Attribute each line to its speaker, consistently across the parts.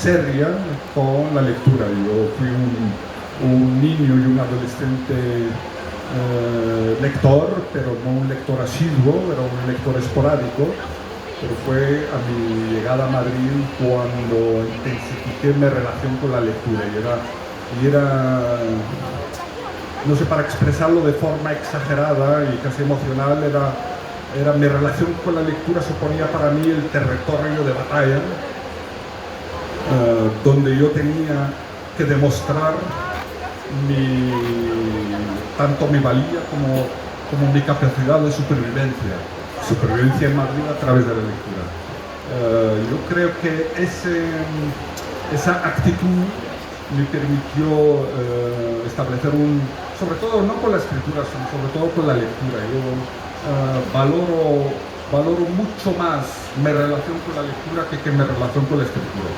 Speaker 1: seria con la lectura. Yo fui un niño y un adolescente lector, pero no un lector asiduo, era un lector esporádico. Pero fue a mi llegada a Madrid cuando intensifiqué mi relación con la lectura y era, no sé, para expresarlo de forma exagerada y casi emocional, era mi relación con la lectura suponía para mí el territorio de batalla, donde yo tenía que demostrar tanto mi valía como mi capacidad de supervivencia en Madrid a través de la lectura. Yo creo que esa actitud me permitió establecer sobre todo no con la escritura, sino sobre todo con la lectura. Yo valoro mucho más mi relación con la lectura que mi relación con la escritura.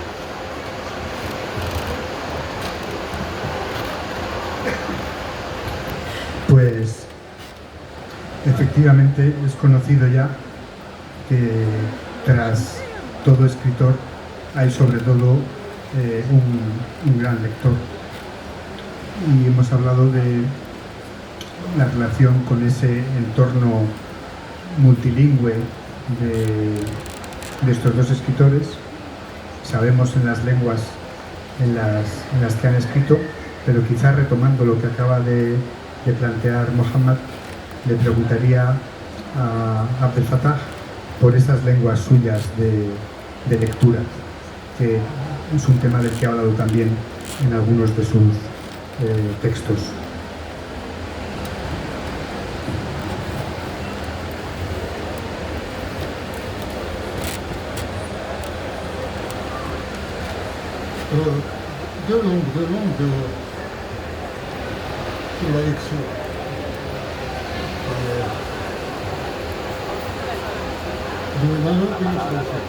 Speaker 2: Pues efectivamente es conocido ya que tras todo escritor hay sobre todo un gran lector, y hemos hablado de la relación con ese entorno multilingüe de estos dos escritores. Sabemos en las lenguas en las que han escrito, pero quizás retomando lo que acaba de plantear Mohammad, le preguntaría a Abdel Fattah por esas lenguas suyas de lectura, que es un tema del que ha hablado también en algunos de sus textos.
Speaker 3: De longue la lecture. De la langue et le français.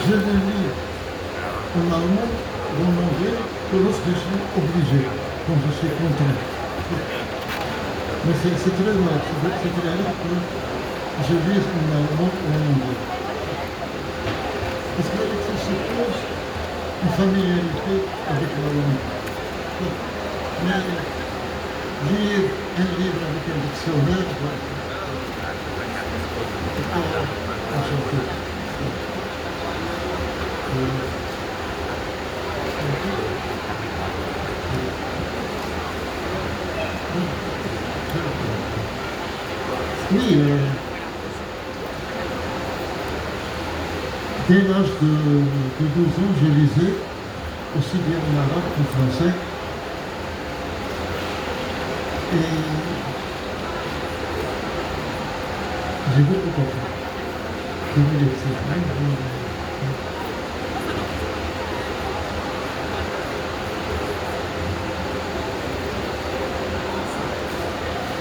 Speaker 3: Je l'ai lu en allemand ou en anglais que lorsque je suis obligé, quand je suis contraint. Mais c'est très rare, c'est très rare que je lise en allemand ou en anglais. Parce que la lecture suppose une familiarité avec la langue. Mais lire un livre avec un dictionnaire, c'est pas enchanté. Oui, dès l'âge de 12 ans, je lisais aussi bien en arabe qu'en français. Et j'ai beaucoup compris. Je voulais que c'est vrai.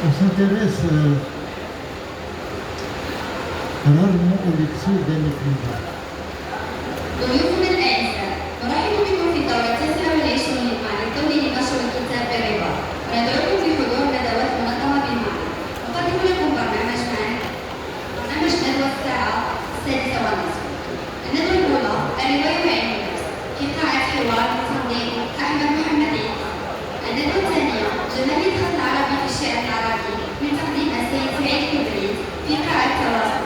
Speaker 3: On s'intéresse rarement aux lectures d'un écrivain.
Speaker 4: ضيوفنا الآنسة نرحب بكم في الدورة التاسعة والعشرين مع للتوجيه نشر الكتاب بالرضا، وندعوكم في حضور ندوات منظمة بالمعنى. نقدم لكم برنامج ندوة الساعة 6:30. الندوة الأولى الرواية وعلم النفس في قاعة حوار تنظيم أحمد محمد عيد. الندوة الثانية جمالية الخط العربي في الشعر العربي من تقديم السيد سعيد كبريت في قاعة تواصل.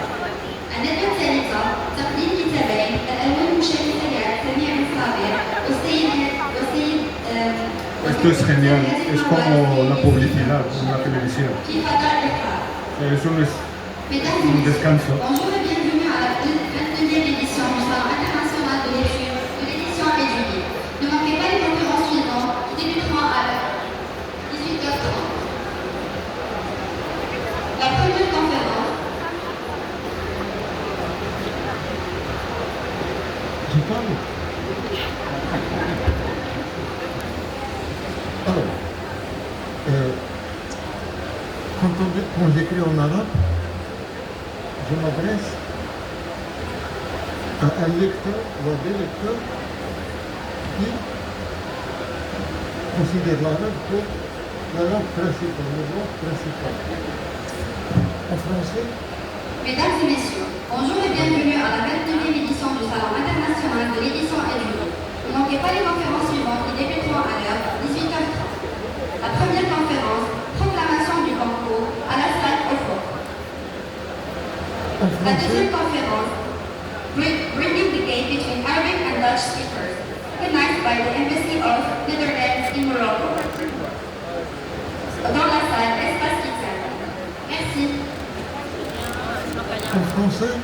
Speaker 4: الندوة الثالثة تقديم كتابين الأول مشاركة سميع صابر والسيد
Speaker 1: Esto es genial, es como la publicidad en la televisión.
Speaker 4: في فضاء الإقرار.
Speaker 1: Eso no es un descanso.
Speaker 4: Bonjour et bienvenue à la 22e édition du Salon international de lecture de l'édition et du livre. Ne manquez pas les conférences suivantes qui débuteront à 18h30. La première conférence.
Speaker 3: Je parle. Alors, quand j'écris en arabe, je m'adresse à un lecteur ou à des lecteurs qui considèrent l'arabe comme la langue principale, la langue principale. En français,
Speaker 4: Mesdames et messieurs, semaine de l'édition Elmi. Ne manquez pas les conférences suivantes qui débuteront à l'heure 18h30. La première conférence, proclamation du concours à la salle au fond. La deuxième conférence, bridging the gap between Arabic and Dutch speakers, organized by the Embassy of Netherlands in Morocco. Dans la salle Espace Kitchen. Merci.
Speaker 3: En français,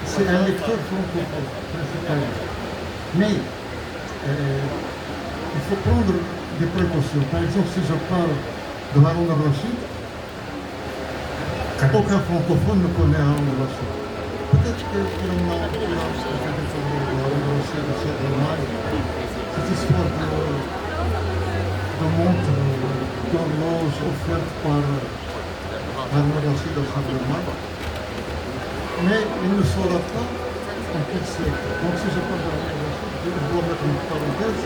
Speaker 3: c'est un lecteur francophone, principalement. Mais il faut prendre des précautions. Par exemple, si je parle de Haroun al-Rachid, aucun francophone ne connaît Haroun al-Rachid. Peut-être qu'il y en a qui ont fait des photos de Haroun al-Rachid de cette Allemagne. Cette histoire de montre d'horloge offerte par Haroun al-Rachid de cette Allemagne. Mais il ne saura pas en quel siècle. Donc si je parle de Haroun al-Rachid, je dois mettre une parenthèse,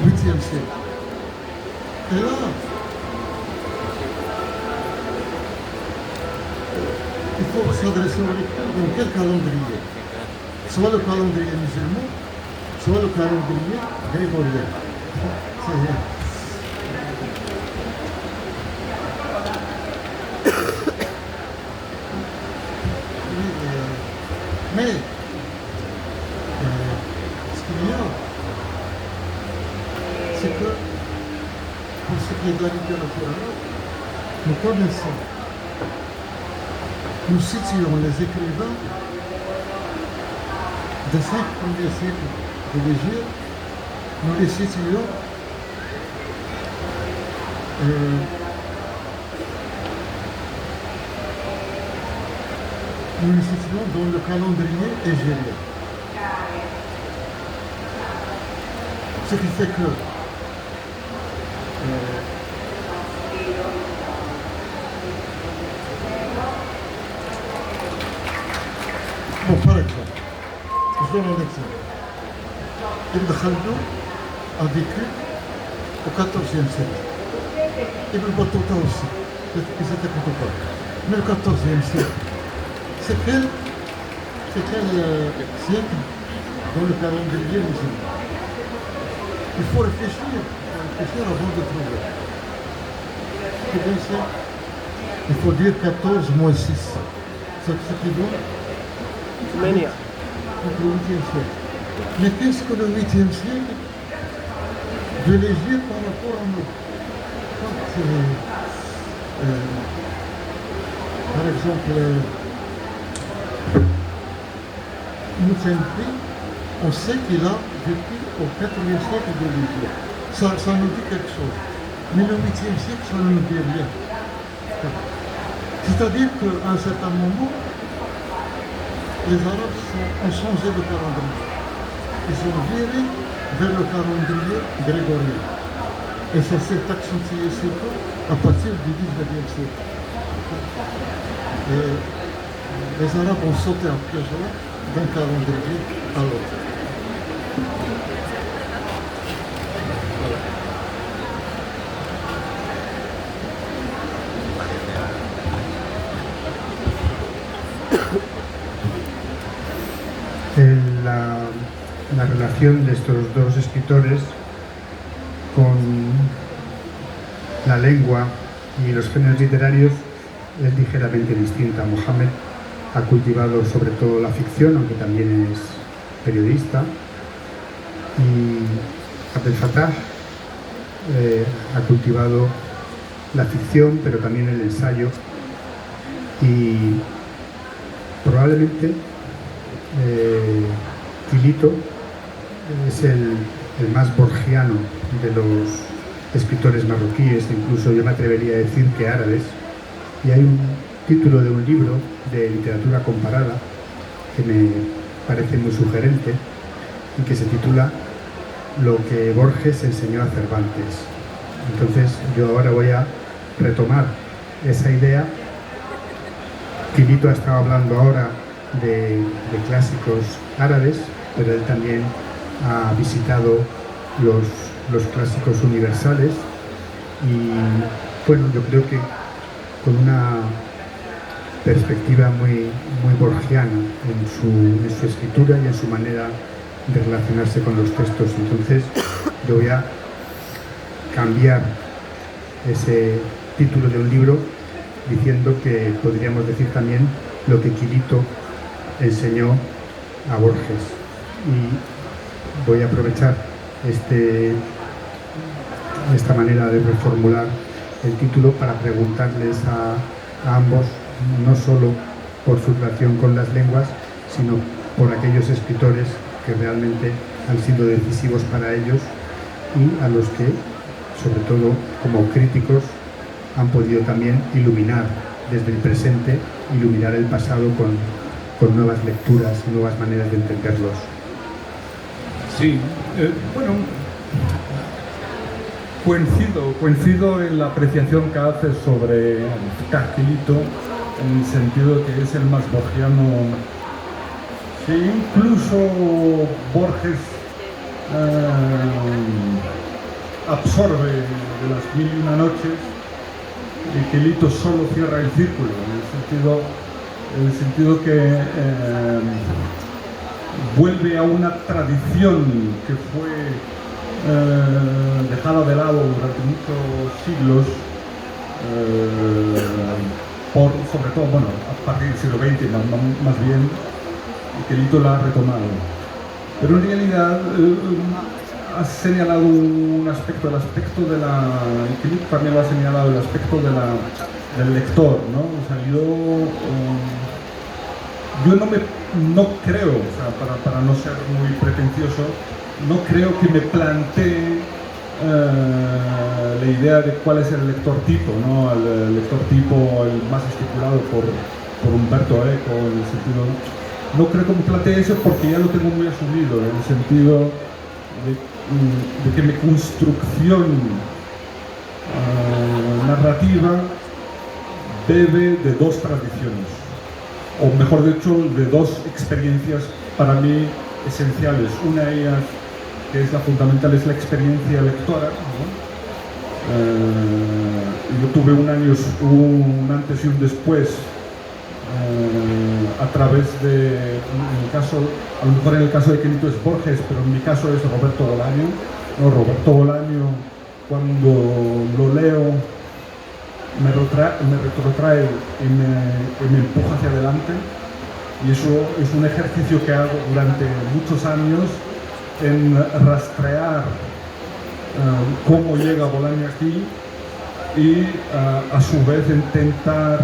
Speaker 3: 8e siècle. Et là, il faut s'adresser au lecteur dans quel calendrier? Soit le calendrier musulman, soit le calendrier grégorien. Mais ce qu'il y a, c'est que pour ce qui est de la littérature arabe, nous connaissons, nous situons les écrivains des 5 premiers siècles de l'Égypte, nous les situons dans le calendrier égérien. Ce qui fait que bon, par exemple, je donne un exemple. Ibn Khaldun a vécu au XIVe siècle. Ibn Battuta aussi. Ils étaient contemporains. Mais le XIVe siècle, c'est quel siècle dans le calendrier musulman? Il faut réfléchir avant de trouver. C'est bien ça. Il faut dire 14 moins 6. C'est ce qui donne le 8e siècle. Mais qu'est-ce que le 8e siècle de l'Égypte par rapport à nous? Par exemple, Moutsenpi, on sait qu'il a vécu au 4e siècle de l'Égypte. Ça nous dit quelque chose. Mais le 8e siècle, ça ne nous dit rien. C'est-à-dire qu'à un certain moment, les Arabes ont changé de calendrier. Ils ont viré vers le calendrier grégorien. Et ça s'est accentué surtout à partir du 19e siècle. Et les Arabes ont sauté en piège là d'un calendrier à l'autre.
Speaker 2: La relación de estos dos escritores con la lengua y los géneros literarios es ligeramente distinta. Mohammed ha cultivado sobre todo la ficción, aunque también es periodista, y Abdel Fattah ha cultivado la ficción, pero también el ensayo, y probablemente Quilito es el más borgiano de los escritores marroquíes, incluso yo me atrevería a decir que árabes, y hay un título de un libro de literatura comparada que me parece muy sugerente y que se titula Lo que Borges enseñó a Cervantes. Entonces yo ahora voy a retomar esa idea. Quilito ha estado hablando ahora de clásicos árabes, pero él también ha visitado los clásicos universales y bueno, yo creo que con una perspectiva muy borgiana en su escritura y en su manera de relacionarse con los textos. Entonces yo voy a cambiar ese título de un libro diciendo que podríamos decir también lo que Quirito enseñó a Borges. Y voy a aprovechar esta manera de reformular el título para preguntarles a ambos, no solo por su relación con las lenguas, sino por aquellos escritores que realmente han sido decisivos para ellos y a los que, sobre todo como críticos, han podido también iluminar desde el presente, iluminar el pasado con nuevas lecturas y nuevas maneras de entenderlos.
Speaker 1: Sí, bueno, coincido en la apreciación que hace sobre Quirito, en el sentido de que es el más borgiano. Sí, incluso Borges absorbe de las 1001 noches y Quirito solo cierra el círculo, en el sentido que vuelve a una tradición que fue dejada de lado durante muchos siglos, sobre todo, bueno, a partir del siglo XX más bien, y Quirito la ha retomado. Pero en realidad has señalado un aspecto, el aspecto de la... Quirito también lo ha señalado, el aspecto del lector, ¿no? O sea, yo no creo, o sea, para no ser muy pretencioso, no creo que me plantee la idea de cuál es el lector tipo, ¿no? El lector tipo, el más estipulado por Umberto Eco, en el sentido... No creo que me plantee eso porque ya lo tengo muy asumido, en el sentido de que mi construcción narrativa bebe de dos tradiciones, o mejor dicho, de dos experiencias para mí esenciales. Una de ellas, que es la fundamental, es la experiencia lectora, ¿no? Yo tuve un antes y un después a través de, en el caso, a lo mejor en el caso de Quirito es Borges, pero en mi caso es Roberto Bolaño. No, Roberto Bolaño, cuando lo leo, me retrotrae y me empuja hacia adelante, y eso es un ejercicio que hago durante muchos años en rastrear cómo llega Bolaño aquí y a su vez intentar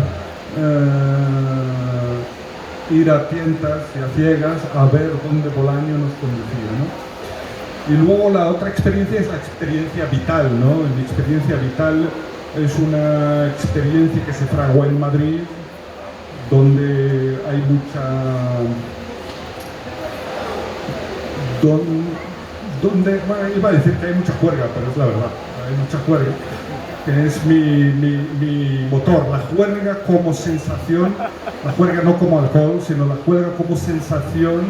Speaker 1: ir a tientas y a ciegas a ver dónde Bolaño nos conducía, ¿no? Y luego la otra experiencia es la experiencia vital, ¿no? Mi experiencia vital es una experiencia que se fraguó en Madrid, donde hay bueno, iba a decir que hay mucha juerga, pero es la verdad, hay mucha juerga, que es mi motor, la juerga como sensación, la juerga no como alcohol, sino la juerga como sensación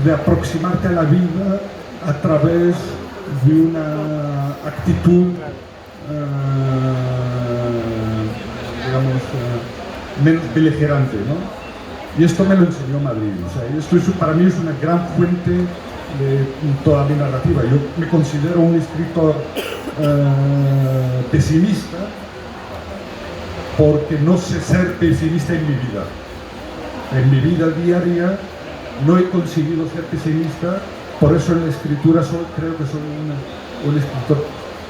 Speaker 1: de aproximarte a la vida a través de una actitud, digamos, menos beligerante, ¿no? Y esto me lo enseñó Madrid, o sea, esto para mí es una gran fuente de toda mi narrativa. Yo me considero un escritor pesimista porque no sé ser pesimista en mi vida. En mi vida diaria no he conseguido ser pesimista, por eso en la escritura creo que soy un escritor.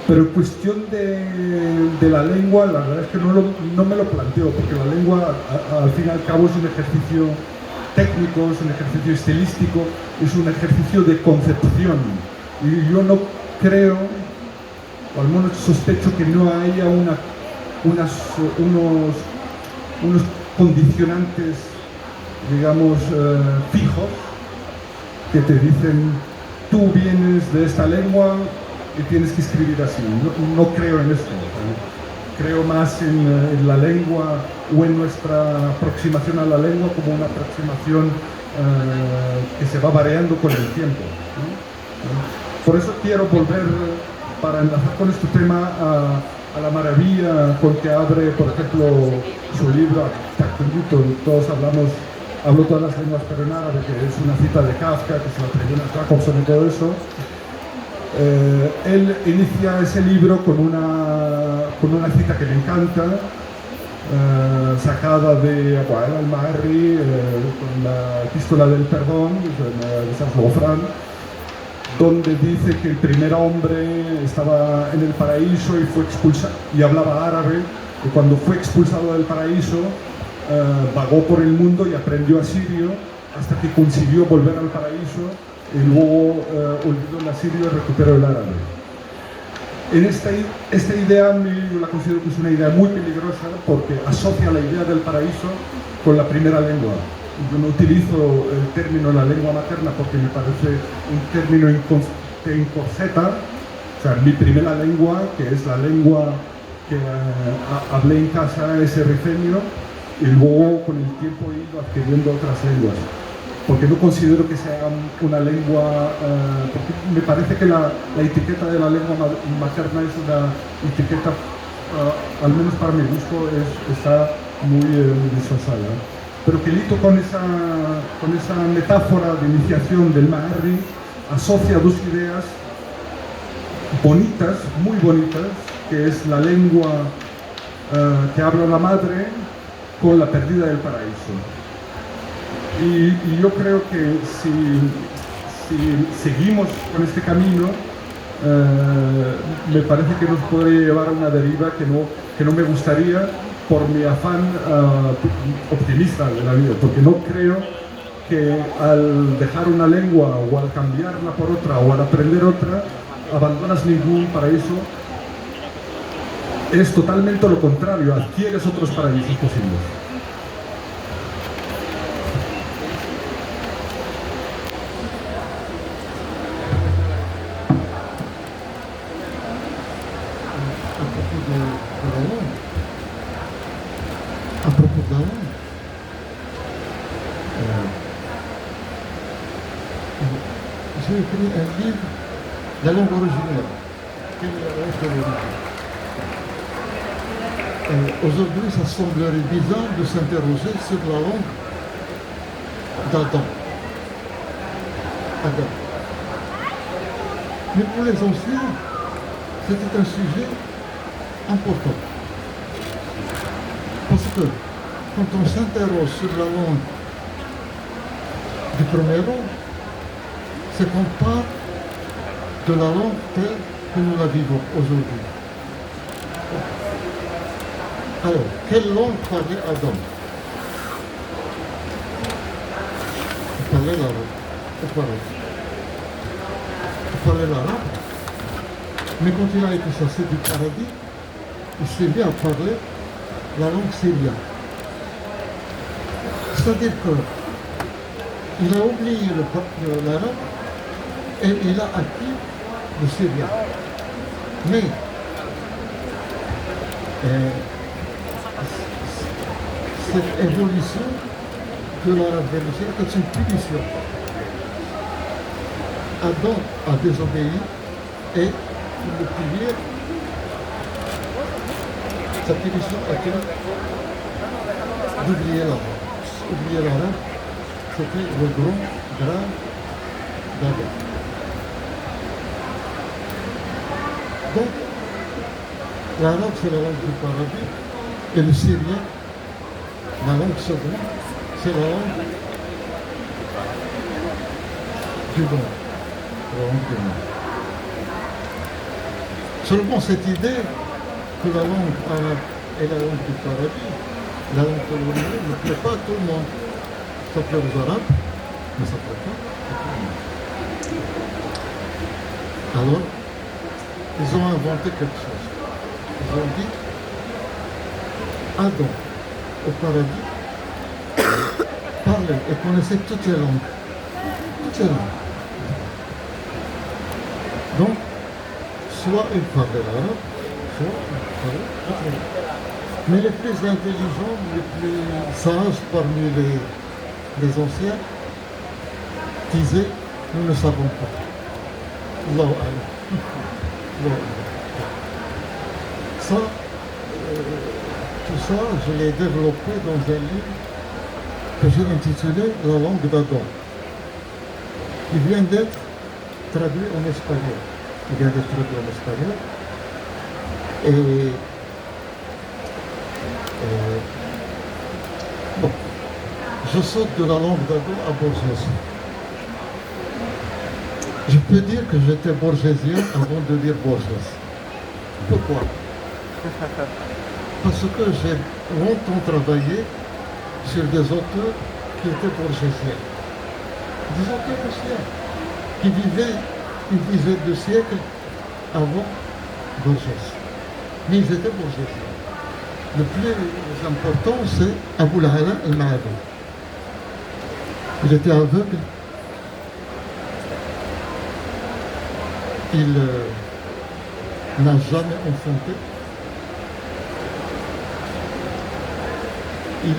Speaker 1: Pero en cuestión de la lengua, la verdad es que no me lo planteo, porque la lengua al fin y al cabo es un ejercicio técnico, es un ejercicio estilístico, es un ejercicio de concepción. Y yo no creo, o al menos sospecho, que no haya unos condicionantes, digamos, fijos, que te dicen, tú vienes de esta lengua y tienes que escribir así. No creo en esto. Creo más en la lengua o en nuestra aproximación a la lengua como una aproximación que se va variando con el tiempo, ¿no? Por eso quiero volver, para enlazar con este tema, a la maravilla con que abre, por ejemplo, su libro, Quirito. Todos hablamos hablo todas las lenguas pero en árabe, que es una cita de Kafka, que se la tradujo a Jacobson y todo eso. Él inicia ese libro con una cita que me encanta, sacada de Abu al-Ma'arri, con la epístola del perdón, de San Gofrán, donde dice que el primer hombre estaba en el paraíso y fue expulsado, y hablaba árabe, y cuando fue expulsado del paraíso, vagó por el mundo y aprendió asirio hasta que consiguió volver al paraíso y luego olvidó el asirio y recuperó el árabe. En esta idea yo la considero que es una idea muy peligrosa porque asocia la idea del paraíso con la primera lengua. Yo no utilizo el término la lengua materna porque me parece un término que encorseta. O sea, mi primera lengua, que es la lengua que hablé en casa, es rifeño, y luego con el tiempo he ido adquiriendo otras lenguas. Porque no considero que sea una lengua, porque me parece que la etiqueta de la lengua materna es una etiqueta, al menos para mi gusto, está muy disfrazada. Pero que Lito con esa metáfora de iniciación del Ma'arri asocia dos ideas bonitas, muy bonitas, que es la lengua que habla la madre con la pérdida del paraíso. Y yo creo que si seguimos con este camino, me parece que nos podría llevar a una deriva que no me gustaría por mi afán optimista de la vida, porque no creo que al dejar una lengua o al cambiarla por otra o al aprender otra, abandonas ningún paraíso. Es totalmente lo contrario, adquieres otros paraísos posibles.
Speaker 3: À propos de la langue, j'ai écrit un livre, la langue originelle. Quelle est la langue originelle? Aujourd'hui, ça semblerait bizarre de s'interroger sur la langue d'Adam. Adam. Mais pour les anciens, c'était un sujet important. Parce que quand on s'interroge sur la langue du premier homme, c'est qu'on part de la langue telle que nous la vivons aujourd'hui. Alors, quelle langue parlait Adam? Il parlait l'arabe. Il parlait l'arabe. Mais quand il a été chassé du paradis, il s'est mis à parler la langue syrienne. C'est-à-dire qu'il a oublié l'arabe et il a acquis le syrien. Mais cette évolution de l'arabe vers le syrien est une punition. Adam a désobéi et pour le punir, sa punition a été d'oublier l'arabe. Oublier l'arabe, c'était le grand drame d'Adam. Donc, l'arabe c'est la langue du paradis et le syrien, la langue seconde, c'est la langue du monde. La langue du monde. Seulement cette idée que la langue arabe est la langue du paradis, la langue coloniale ne plaît pas à tout le monde. Ça plaît aux Arabes, mais ça ne plaît pas à tout le monde. Alors, ils ont inventé quelque chose. Ils ont dit, Adam, au paradis, parlait et connaissait toutes les langues. Toutes les langues. Donc, soit il parlait l'arabe, soit il parlait toutes les langues. Mais les plus intelligents, les plus sages parmi les anciens disaient, nous ne savons pas. Allahu A'lam. Ça, tout ça, je l'ai développé dans un livre que j'ai intitulé La langue d'Adam. Il vient d'être traduit en espagnol. Et bon, je saute de la langue d'Adam à Borges. Je peux dire que j'étais borgésien avant de lire Borges. Pourquoi? Parce que j'ai longtemps travaillé sur des auteurs qui étaient borgésiens. Des auteurs anciens, qui vivaient une dizaine de siècles avant Borges. Mais ils étaient borgésiens. Le plus important, c'est Abul Ala al-Ma'abi. Il était aveugle. Il n'a jamais enfanté. Il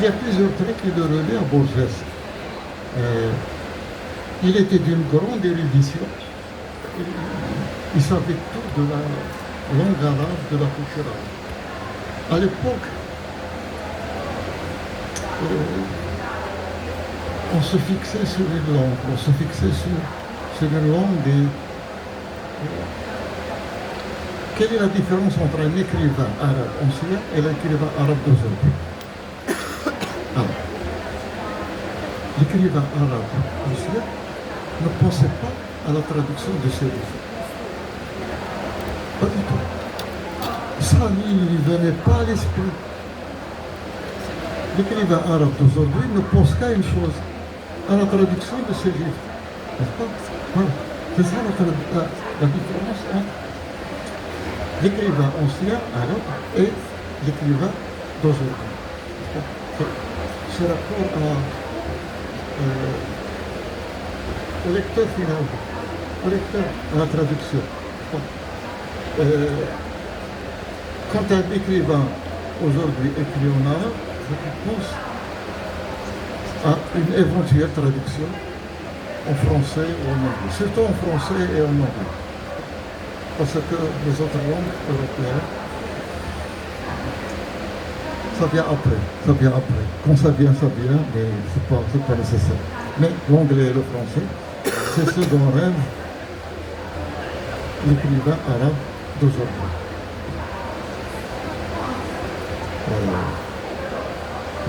Speaker 3: y a plusieurs traits qui le relaient à Borges. Il était d'une grande érudition. Il savait tout de la langue arabe, de la culture arabe. À l'époque, on se fixait sur une langue, sur une langue des... Quelle est la différence entre un écrivain arabe ancien et l'écrivain arabe d'aujourd'hui? L'écrivain arabe ancien ne pensait pas à la traduction de ses livres. Pas du tout. Ça ne lui venait pas à l'esprit. L'écrivain arabe d'aujourd'hui ne pense qu'à une chose, à la traduction de ses livres. N'est-ce pas? Voilà. C'est ça la différence entre l'écrivain ancien arabe et l'écrivain d'aujourd'hui. Ce rapport au lecteur final, au lecteur, à la traduction. Quand un écrivain aujourd'hui écrit en arabe, je pense à une éventuelle traduction en français ou en anglais, surtout en français et en anglais. Parce que les autres langues européennes, ça vient après. Quand ça vient, mais c'est pas nécessaire. Mais l'anglais et le français, c'est ce dont rêve l'écrivain arabe d'aujourd'hui.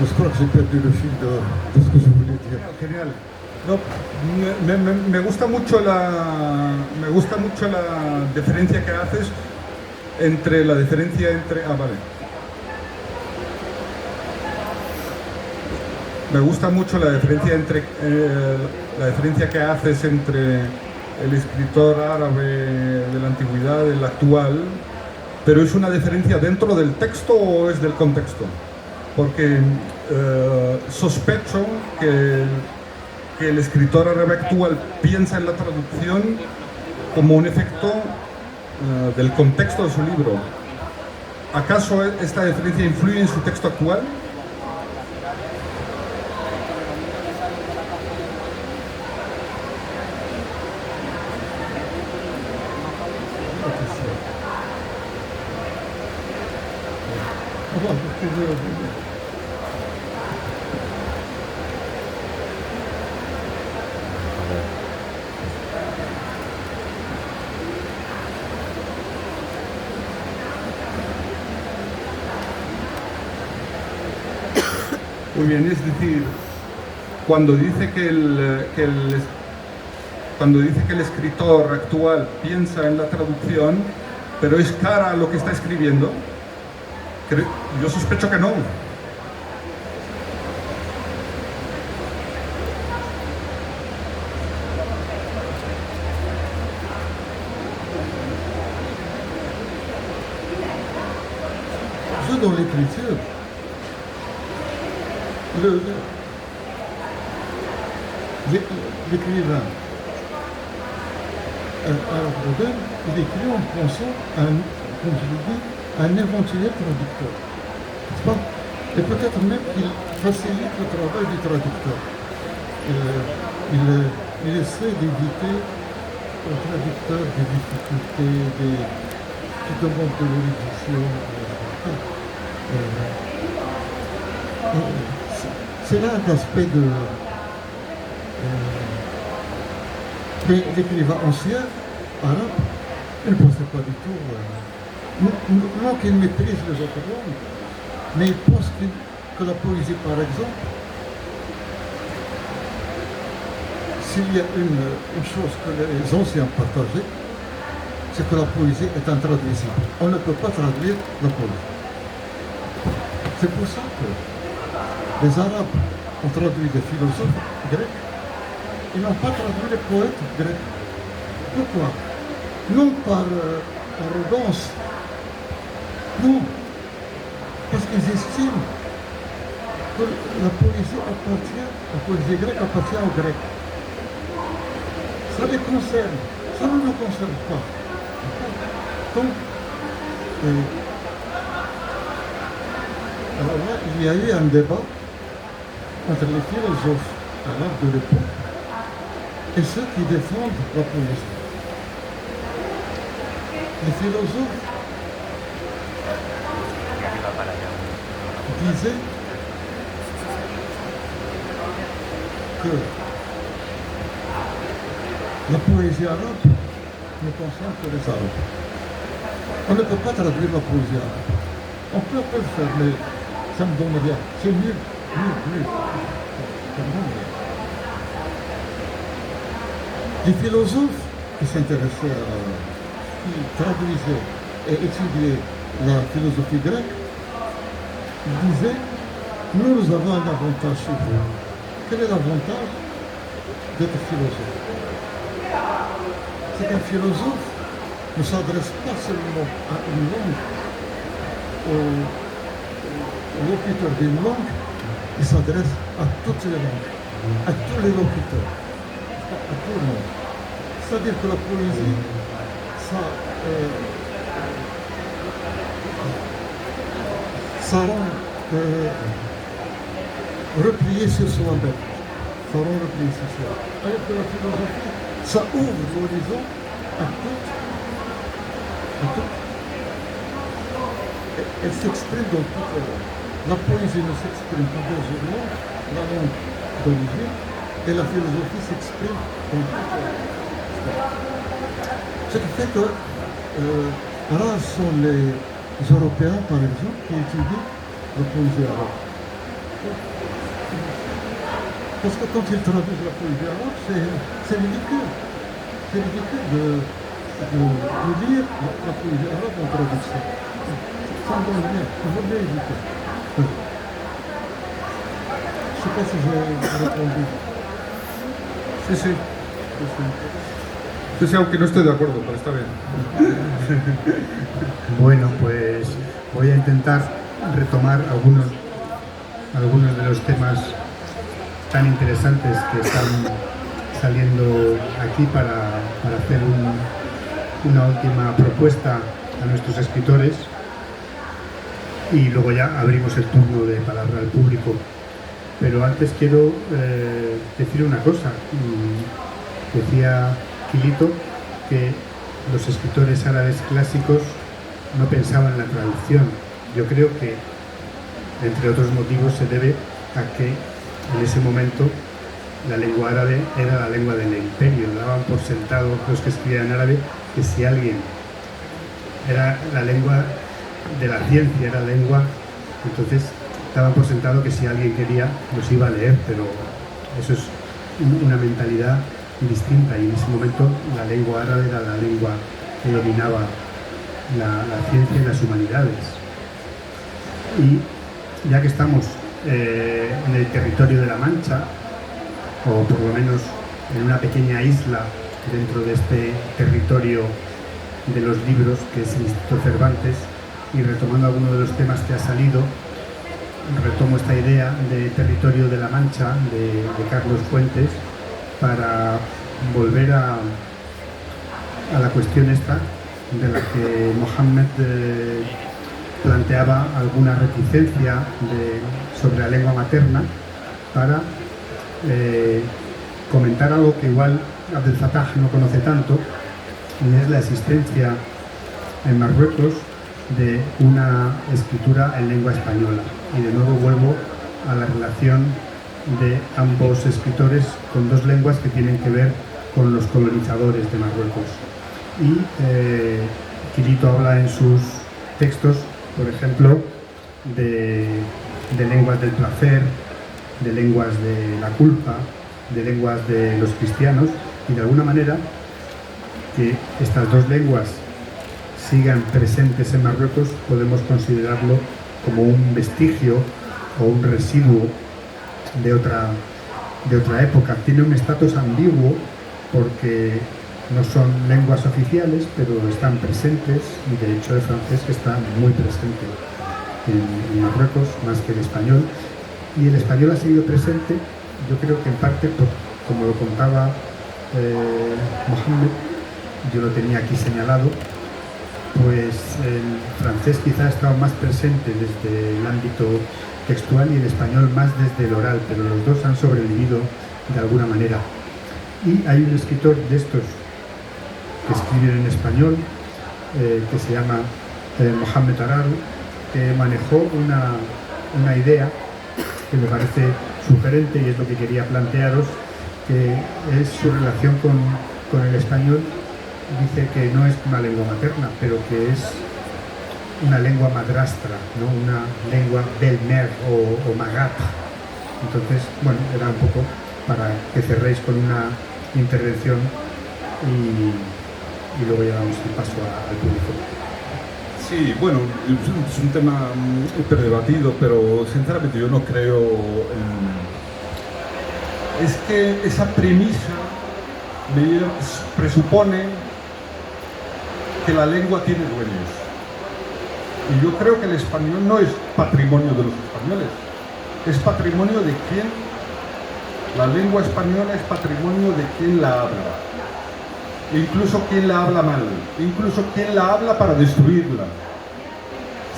Speaker 3: Je crois que j'ai perdu le fil de ce que je voulais dire.
Speaker 1: Genial. No, me gusta mucho la diferencia que haces entre la diferencia entre me gusta mucho la diferencia entre la diferencia que haces entre el escritor árabe de la antigüedad y el actual, pero es una diferencia dentro del texto o es del contexto, porque sospecho que el escritor árabe actual piensa en la traducción como un efecto del contexto de su libro. ¿Acaso esta diferencia influye en su texto actual? Muy bien, es decir, cuando dice que el escritor actual piensa en la traducción, pero es cara a lo que está escribiendo, yo sospecho que no.
Speaker 3: Je dans l'écriture, l'écrivain arabe moderne, il écrit en pensant à comme je l'ai dit, un éventuel traducteur. N'est-ce pas? Et peut-être même qu'il facilite le travail du traducteur. Il essaie d'éviter au traducteur des difficultés, qui demandent de l'érudition. C'est là un aspect de l'écrivain ancien, arabe, il ne pensait pas du tout, non qu'il méprise les autres langues, mais il pense que la poésie, par exemple, s'il y a une chose que les anciens partageaient, c'est que la poésie est intraduisible. On ne peut pas traduire la poésie. C'est pour ça que les Arabes ont traduit des philosophes grecs. Ils n'ont pas traduit les poètes grecs. Pourquoi? Non par arrogance, non, parce qu'ils estiment que la poésie grecque appartient aux Grecs. Ça les concerne, ça ne nous concerne pas. Donc, alors là, il y a eu un débat entre les philosophes arabes de l'époque et ceux qui défendent la poésie. Les philosophes disaient que la poésie arabe ne concerne que les Arabes. On ne peut pas traduire la poésie arabe. On peut le faire, mais ça ne donne rien. C'est nul. Ça ne donne rien. Les philosophes qui s'intéressaient qui traduisaient et étudiaient la philosophie grecque disaient nous avons un avantage sur vous. Quel est l'avantage d'être philosophe? C'est qu'un philosophe ne s'adresse pas seulement à une langue, au locuteur d'une langue, il s'adresse à toutes les langues, à tous les locuteurs, à tout le monde. C'est-à-dire que la poésie, ça rend replié sur soi-même. Ça rend replié sur soi. Alors que la philosophie, ça ouvre l'horizon à tout. Elle s'exprime dans toutes les langues. La poésie ne s'exprime pas dans une langue, la langue d'origine, et la philosophie s'exprime dans toutes les langues. Ce qui fait que rares sont les Européens, par exemple, qui étudient la poésie arabe. Parce que quand ils traduisent la poésie arabe, c'est ridicule. C'est ridicule de lire la poésie arabe en traduction. Ça ne donne rien. Il vaut mieux éviter. Je ne sais pas si j'ai répondu.
Speaker 1: Sí. Sí, aunque no estoy de acuerdo, pero está bien.
Speaker 2: Bueno, pues voy a intentar retomar algunos de los temas tan interesantes que están saliendo aquí para hacer una última propuesta a nuestros escritores y luego ya abrimos el turno de palabra al público. Pero antes quiero decir una cosa. Decía Quilito que los escritores árabes clásicos no pensaban en la traducción. Yo creo que, entre otros motivos, se debe a que en ese momento la lengua árabe era la lengua del imperio. Daban por sentado los que escribían árabe que si alguien era la lengua de la ciencia, era lengua, entonces daban por sentado que si alguien quería los iba a leer, pero eso es una mentalidad distinta y en ese momento la lengua árabe era la lengua que dominaba la ciencia y las humanidades. Y ya que estamos en el territorio de La Mancha, o por lo menos en una pequeña isla dentro de este territorio de los libros que es el Instituto Cervantes, y retomando algunos de los temas que ha salido, retomo esta idea de territorio de La Mancha de Carlos Fuentes para volver a la cuestión esta de la que Mohammed planteaba alguna reticencia sobre la lengua materna, para comentar algo que igual Abdel Fattah no conoce tanto, y es la existencia en Marruecos de una escritura en lengua española. Y de nuevo vuelvo a la relación de ambos escritores con dos lenguas que tienen que ver con los colonizadores de Marruecos. Y Quirito habla en sus textos, por ejemplo, de lenguas del placer, de lenguas de la culpa, de lenguas de los cristianos, y de alguna manera que estas dos lenguas sigan presentes en Marruecos podemos considerarlo como un vestigio o un residuo de otra época. Tiene un estatus ambiguo porque no son lenguas oficiales, pero están presentes, y de hecho el francés está muy presente en Marruecos, más que el español. Y el español ha sido presente, yo creo que en parte, como lo contaba Mohammed, yo lo tenía aquí señalado, pues el francés quizá ha estado más presente desde el ámbito textual y el español más desde el oral, pero los dos han sobrevivido de alguna manera. Y hay un escritor de estos que escriben en español, que se llama Mohamed Araru, que manejó una idea que me parece sugerente y es lo que quería plantearos, que es su relación con el español. Dice que no es una lengua materna, pero que es una lengua madrastra, ¿no? Una lengua del mer o magat. Entonces, bueno, era un poco para que cerréis con una intervención y luego ya damos el paso al público.
Speaker 1: Sí, bueno, es un tema hiperdebatido, pero sinceramente yo no creo en... Es que esa premisa presupone que la lengua tiene dueños. Y yo creo que el español no es patrimonio de los españoles, es patrimonio de quien... La lengua española es patrimonio de quien la habla. Incluso quien la habla mal, incluso quien la habla para destruirla.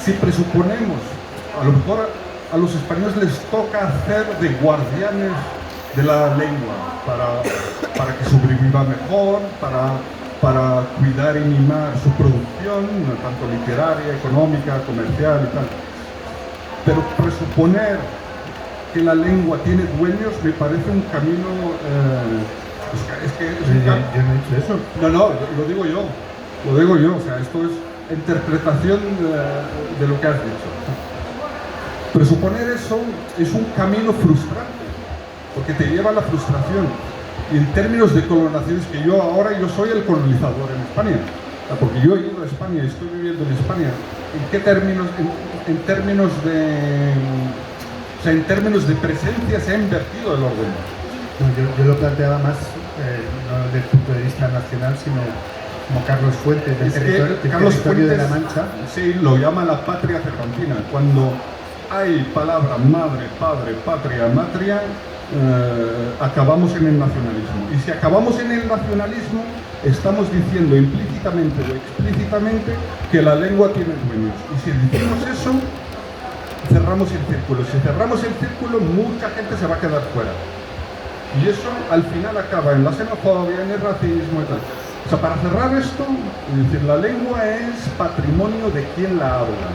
Speaker 1: Si presuponemos, a lo mejor a los españoles les toca hacer de guardianes de la lengua para que sobreviva mejor, para cuidar y mimar su producción, tanto literaria, económica, comercial y tal. Pero presuponer que la lengua tiene dueños me parece un camino...
Speaker 2: Yo no he dicho eso.
Speaker 1: No, lo digo yo, o sea, esto es interpretación de lo que has dicho. Presuponer eso es un camino frustrante, porque te lleva a la frustración. Y en términos de colonizaciones, que yo soy el colonizador en España, porque yo he ido a España y estoy viviendo en España. ¿En qué términos? En términos de presencia se ha invertido el orden.
Speaker 2: Yo lo planteaba más no desde el punto de vista nacional, sino como Carlos Fuentes del territorio de La Mancha.
Speaker 1: Sí, lo llama la patria cervantina. Cuando hay palabra madre, padre, patria, matria, acabamos en el nacionalismo. Y si acabamos en el nacionalismo, estamos diciendo implícitamente o explícitamente que la lengua tiene dueños. Y si decimos eso, cerramos el círculo. Si cerramos el círculo, mucha gente se va a quedar fuera. Y eso al final acaba en la xenofobia, en el racismo y tal. O sea, para cerrar esto, es decir, la lengua es patrimonio de quien la habla.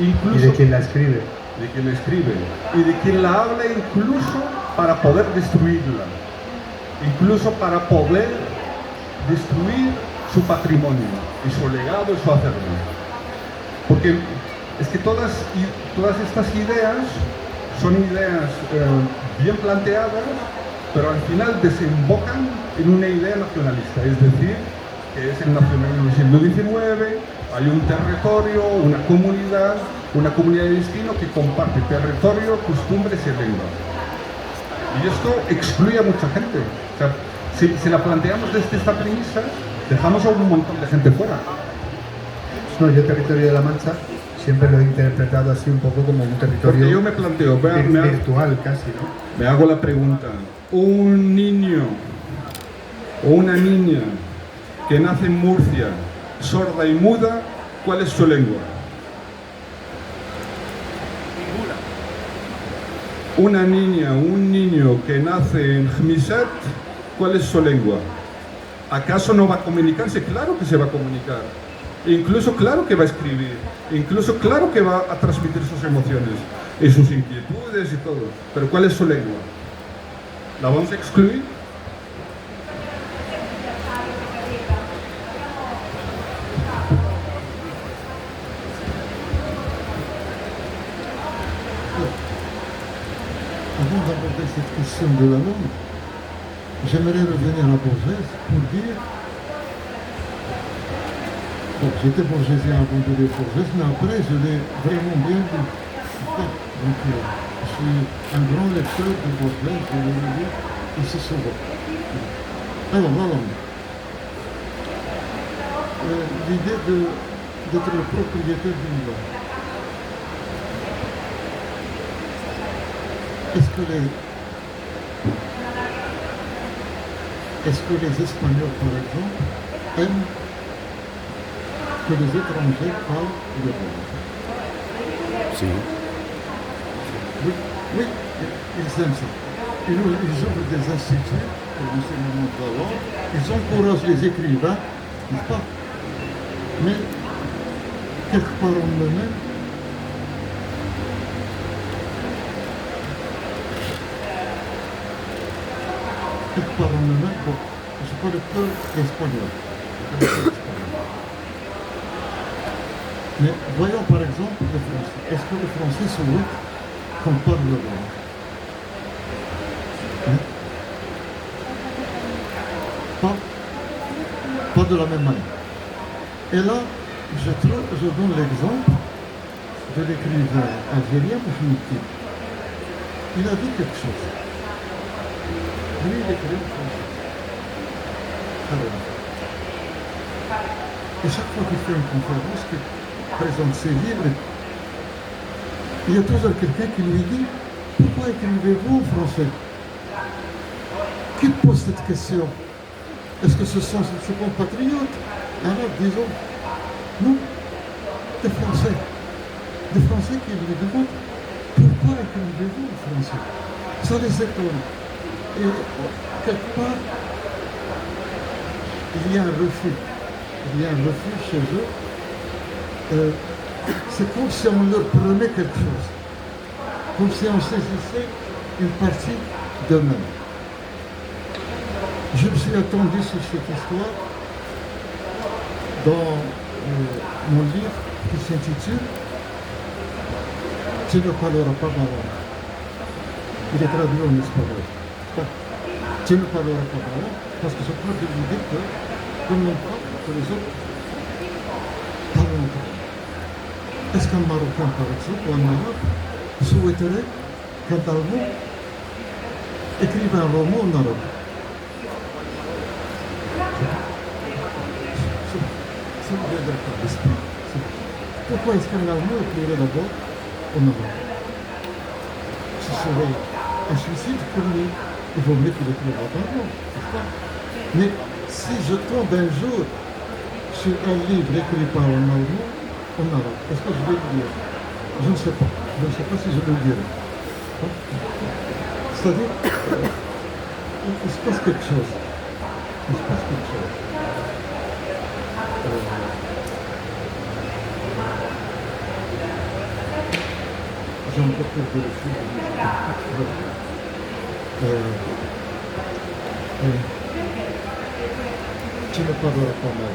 Speaker 1: Incluso,
Speaker 2: y de quien la escribe.
Speaker 1: De quien la escribe. Y de quien la habla incluso para poder destruirla. Incluso para poder destruir su patrimonio y su legado y su acervo. Porque es que todas estas ideas son ideas bien planteadas, pero al final desembocan en una idea nacionalista, es decir, que es el nacionalismo del siglo XIX, hay un territorio, una comunidad de destino que comparte territorio, costumbres y lengua. Y esto excluye a mucha gente. O sea, si la planteamos desde esta premisa, dejamos a un montón de gente fuera.
Speaker 2: No, yo territorio de La Mancha siempre lo he interpretado así un poco como un territorio.
Speaker 1: Porque yo me planteo,
Speaker 2: virtual casi, ¿no?
Speaker 1: Me hago la pregunta, un niño o una niña que nace en Murcia, sorda y muda, ¿cuál es su lengua? Ninguna. Una niña o un niño que nace en Jmisat, ¿cuál es su lengua? ¿Acaso no va a comunicarse? Claro que se va a comunicar. incluso claro que va a escribir, incluso claro que va a transmitir sus emociones y sus inquietudes y todo. Pero ¿cuál es su lengua? ¿La vamos a excluir?
Speaker 3: Avant d'aborder cette question de la langue, j'aimerais revenir à Borges pour dire. Bon, j'étais borgésien avant de lire Borges, mais après je l'ai vraiment bien lu. Donc, je suis un grand lecteur de Borges, je l'ai lu ici souvent. Alors, la langue. L'idée d'être le propriétaire d'une langue. Est-ce que les Espagnols, par exemple, aiment que les étrangers parlent le langue?
Speaker 5: Si.
Speaker 3: Oui, ils aiment ça. Ils ouvrent des instituts pour l'enseignement de la langue, ils encouragent les écrivains, n'est-ce pas? Mais, quelque part en eux-mêmes, bon, je ne suis pas le peur espagnol. Mais voyons par exemple le français. Est-ce que le français souhaite qu'on parle le langue? Pas de la même manière. Et là, je donne l'exemple de l'écrivain algérien Moujmiti. Il a dit quelque chose. Lui, il écrit en français. Alors, et chaque fois qu'il fait une conférence, qu'il présente ses livres, il y a toujours quelqu'un qui lui dit « Pourquoi écrivez-vous en français ?» Qui pose cette question? Est-ce que ce sont ses compatriotes arabes, disons? Non, des Français. Des Français qui lui demandent « Pourquoi écrivez-vous en français ?» Ça les étonne. Et quelque part, il y a un refus. Il y a un refus chez eux. C'est comme si on leur prenait quelque chose. Comme si on saisissait une partie d'eux-mêmes. Je me suis attendu sur cette histoire dans mon livre qui s'intitule « Tu ne parleras pas ma langue ». Il est traduit en espagnol. Tu ne parleras pas ma langue parce que je crois de l'idée que, comme on parle, que les autres parlent encore. Est-ce qu'un Marocain, par exemple, ou un Arabe, souhaiterait qu'un Allemand écrive un roman en arabe? Ça me vient d'accord d'esprit. Pourquoi est-ce qu'un Allemand écrirait d'abord en arabe? Ce serait un suicide pour lui. Il vaut mieux qu'il écrive en allemand, n'est-ce pas? Mais si je tombe un jour sur un livre écrit par un Allemand, en arabe, est-ce que je vais le lire? Je ne sais pas. Je ne sais pas si je le lirai. C'est-à-dire, il se passe quelque chose. Il se passe quelque chose. J'ai encore perdu le fil. Tu ne parleras pas mal.